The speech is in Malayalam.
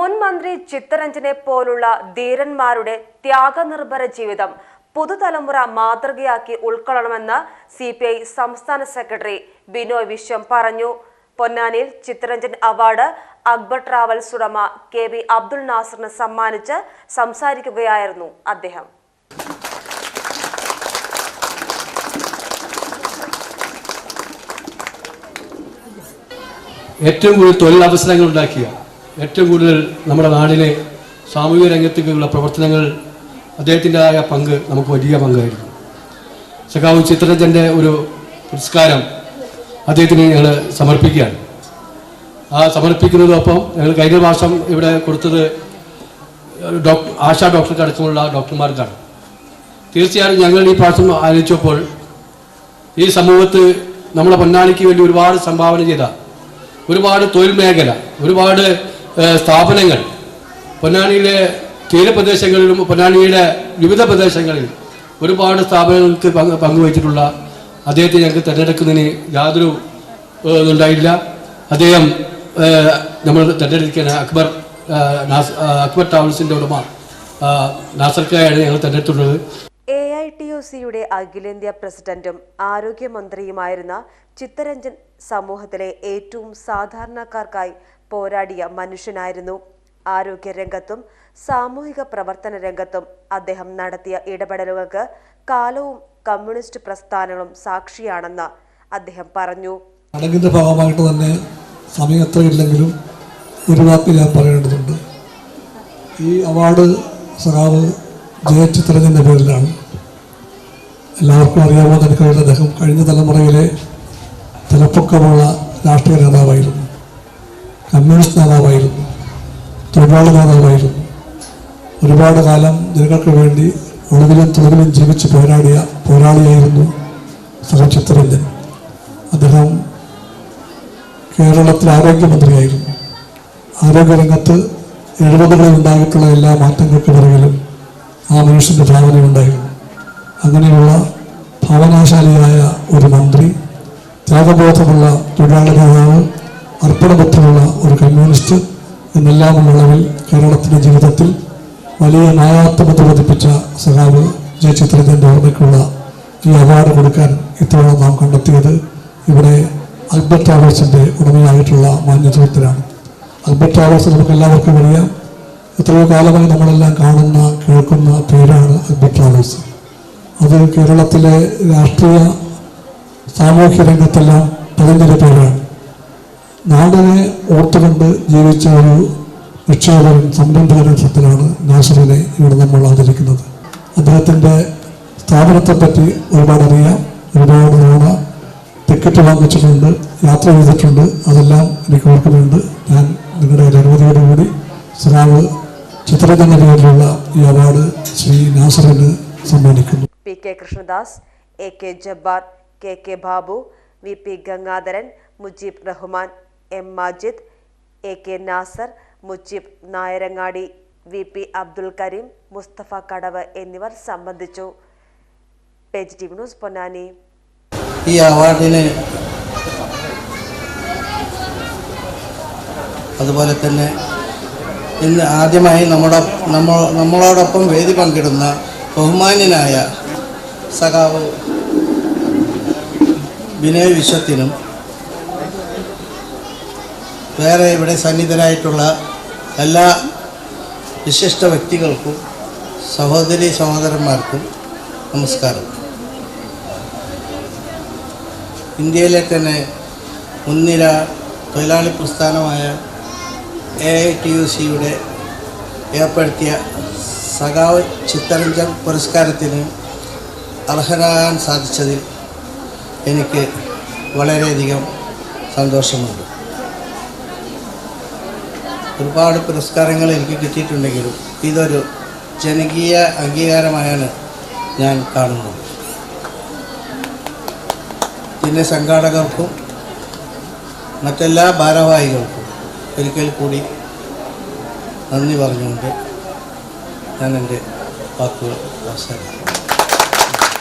മുൻ മന്ത്രി ചിത്തരഞ്ജനെ പോലുള്ള ധീരന്മാരുടെ ത്യാഗനിർഭര ജീവിതം പുതുതലമുറ മാതൃകയാക്കി ഉൾക്കൊള്ളണമെന്ന് CPI സംസ്ഥാന സെക്രട്ടറി ബിനോയ് വിശ്വം പറഞ്ഞു. പൊന്നാനിയിൽ ചിത്തരഞ്ജൻ അവാർഡ് അക്ബർ ട്രാവൽസ് ഉടമ KB അബ്ദുൽ നാസറിന് സമ്മാനിച്ച് സംസാരിക്കുകയായിരുന്നു അദ്ദേഹം. ഏറ്റവും കൂടുതൽ തൊഴിലവസരങ്ങൾ ഉണ്ടാക്കിയ, ഏറ്റവും കൂടുതൽ നമ്മുടെ നാടിലെ സാമൂഹിക രംഗത്തേക്കുള്ള പ്രവർത്തനങ്ങൾ അദ്ദേഹത്തിൻ്റെതായ പങ്ക് നമുക്ക് വലിയ പങ്കായിരുന്നു. സഖാവ് ചിത്തരഞ്ജൻ്റെ ഒരു പുരസ്കാരം അദ്ദേഹത്തിന് ഞങ്ങൾ സമർപ്പിക്കുകയാണ്. ആ സമർപ്പിക്കുന്നതോടൊപ്പം ഞങ്ങൾ കഴിഞ്ഞ മാസം ഇവിടെ കൊടുത്തത് ആശാ ഡോക്ടർക്ക് അടക്കമുള്ള ഡോക്ടർമാർക്കാണ്. തീർച്ചയായും ഞങ്ങൾ ഈ പ്രാവശ്യം ആലോചിച്ചപ്പോൾ ഈ സമൂഹത്ത് നമ്മുടെ പൊന്നാനിക്ക് വേണ്ടി ഒരുപാട് സംഭാവന ചെയ്ത ഒരുപാട് തൊഴിൽ മേഖല, ഒരുപാട് സ്ഥാപനങ്ങൾ പൊന്നാനിയിലെ തീരപ്രദേശങ്ങളിലും പൊന്നാനിയുടെ വിവിധ പ്രദേശങ്ങളിൽ ഒരുപാട് സ്ഥാപനങ്ങൾക്ക് പങ്കുവച്ചിട്ടുള്ള അദ്ദേഹത്തെ ഞങ്ങൾക്ക് തിരഞ്ഞെടുക്കുന്നതിന് യാതൊരു ഇതുണ്ടായില്ല. അദ്ദേഹം നമ്മൾ തിരഞ്ഞെടുക്കുന്ന അക്ബർ ട്രാവൽസിൻ്റെ ഉടമ നാസർക്കായാണ് ഞങ്ങൾ തിരഞ്ഞെടുത്തുള്ളത്. AITUCയുടെ അഖിലേന്ത്യാ പ്രസിഡന്റും ആരോഗ്യമന്ത്രിയുമായിരുന്ന ചിത്തരഞ്ജൻ സമൂഹത്തിലെ ഏറ്റവും സാധാരണക്കാർക്കായി പോരാടിയ മനുഷ്യനായിരുന്നു. ആരോഗ്യരംഗത്തും സാമൂഹിക പ്രവർത്തന രംഗത്തും അദ്ദേഹം നടത്തിയ ഇടപെടലുകൾക്ക് കാലവും കമ്മ്യൂണിസ്റ്റ് പ്രസ്ഥാനങ്ങളും സാക്ഷിയാണെന്ന് അദ്ദേഹം പറഞ്ഞു. ചടങ്ങിന്റെ ഭാഗമായിട്ട് തന്നെ സമയം എത്രയില്ലെങ്കിലും ഒരു വാക്ക് ഞാൻ പറയേണ്ടതുണ്ട്. ഈ അവാർഡ് സഖാവ് ചിത്തരഞ്ജന്റെ പേരിലാണ്. എല്ലാവർക്കും അറിയാവുന്ന എനിക്കറിയില്ല, അദ്ദേഹം കഴിഞ്ഞ തലമുറയിലെ തലപ്പൊക്കമുള്ള രാഷ്ട്രീയ നേതാവായിരുന്നു, കമ്മ്യൂണിസ്റ്റ് നേതാവായിരുന്നു, തൊഴിലാളി നേതാവായിരുന്നു. ഒരുപാട് കാലം ജനങ്ങൾക്ക് വേണ്ടി ഒളിവിലും തൊഴിലും ജീവിച്ച് പോരാളിയായിരുന്നു സഖാവ് ചിത്തരഞ്ജൻ. അദ്ദേഹം കേരളത്തിലെ ആരോഗ്യമന്ത്രിയായിരുന്നു. ആരോഗ്യരംഗത്ത് 70കളിൽ ഉണ്ടായിട്ടുള്ള എല്ലാ മാറ്റങ്ങൾക്ക് പിറകിലും ആ മനുഷ്യൻ്റെ ഭാവനയുണ്ടായിരുന്നു. അങ്ങനെയുള്ള ഭാവനാശാലിയായ ഒരു മന്ത്രി, ത്യാഗബോധമുള്ള തൊഴിലാളി നേതാവ്, അർപ്പണബുദ്ധിയുള്ള ഒരു കമ്മ്യൂണിസ്റ്റ് എന്നെല്ലാമുള്ള അളവിൽ കേരളത്തിൻ്റെ ജീവിതത്തിൽ വലിയ നായാത്മത പതിപ്പിച്ച സഖാവ് ചിത്തരഞ്ജൻ്റെ ഓർമ്മയ്ക്കുള്ള ഈ അവാർഡ് കൊടുക്കാൻ ഇത്തവണ നാം കണ്ടെത്തിയത് ഇവിടെ അക്ബർ ട്രാവൽസിൻ്റെ ഉടമയായിട്ടുള്ള മാന്യതത്തിലാണ്. അക്ബർ ട്രാവൽസ് നമുക്ക് എല്ലാവർക്കും അറിയാം. എത്രയോ കാലമായി നമ്മളെല്ലാം കാണുന്ന കേൾക്കുന്ന പേരാണ് അക്ബർ ട്രാവൽസ്. അത് കേരളത്തിലെ രാഷ്ട്രീയ സാമൂഹ്യ രംഗത്തെല്ലാം പതിഞ്ഞൊരു പേരാണ്. നാടിനെ ഓർത്തുകൊണ്ട് ജീവിച്ച ഒരു നിക്ഷേപകൻ, സംരംഭകൻ സത്യനാണ് നാസറിനെ ഇവിടെ നമ്മൾ ആദരിക്കുന്നത്. അദ്ദേഹത്തിൻ്റെ സ്ഥാപനത്തെപ്പറ്റി ഒരുപാട് അറിയാം. ഒരുപാട് തവണ ടിക്കറ്റ് വാങ്ങിച്ചിട്ടുണ്ട്, യാത്ര ചെയ്തിട്ടുണ്ട്. അതെല്ലാം എനിക്ക് ഓർക്കുന്നുണ്ട്. ഞാൻ നിങ്ങളുടെ അനുമതിയോടുകൂടി സഖാവ് ചിത്തരഞ്ജന്റെ പേരിലുള്ള ഈ അവാർഡ് ശ്രീ നാസറിന് സമ്മാനിക്കുന്നു. PK Krishnadas, AK Jabbar, KK Babu, VP Gangadharan, Mujeeb Rahman, M Majid, AK Nasar, Mujeeb Nayarangadi, VP Abdul Kareem, Mustafa Kadavu എന്നിവർ സംബന്ധിച്ചു. Page TV news Ponnani. ഈ അവാർഡിന് അതുപോലെ തന്നെ ഇന്ന് ആദ്യമായി നമ്മളോടൊപ്പം വേദി പങ്കിടുന്ന ബഹുമാന്യനായ സഖാവ് ബിനോയ് വിശ്വത്തിനും വേറെ ഇവിടെ സന്നിധരായിട്ടുള്ള എല്ലാ വിശിഷ്ട വ്യക്തികൾക്കും സഹോദരി സഹോദരന്മാർക്കും നമസ്കാരം. ഇന്ത്യയിലെ തന്നെ മുൻനിര തൊഴിലാളി പ്രസ്ഥാനമായ AITUCയുടെ ഏർപ്പെടുത്തിയ സഖാവ് ചിത്തരഞ്ജൻ പുരസ്കാരത്തിന് അർഹനാകാൻ സാധിച്ചതിൽ എനിക്ക് വളരെയധികം സന്തോഷമുണ്ട്. ഒരുപാട് പുരസ്കാരങ്ങൾ എനിക്ക് കിട്ടിയിട്ടുണ്ടെങ്കിലും ഇതൊരു ജനകീയ അംഗീകാരമായാണ് ഞാൻ കാണുന്നത്. ഇതിൻ്റെ സംഘാടകർക്കും മറ്റെല്ലാ ഭാരവാഹികൾക്കും ഒരിക്കൽ കൂടി നന്ദി പറഞ്ഞുകൊണ്ട് ഞാൻ എൻ്റെ വാക്കുകൾ അവസാനിപ്പിക്കുന്നു.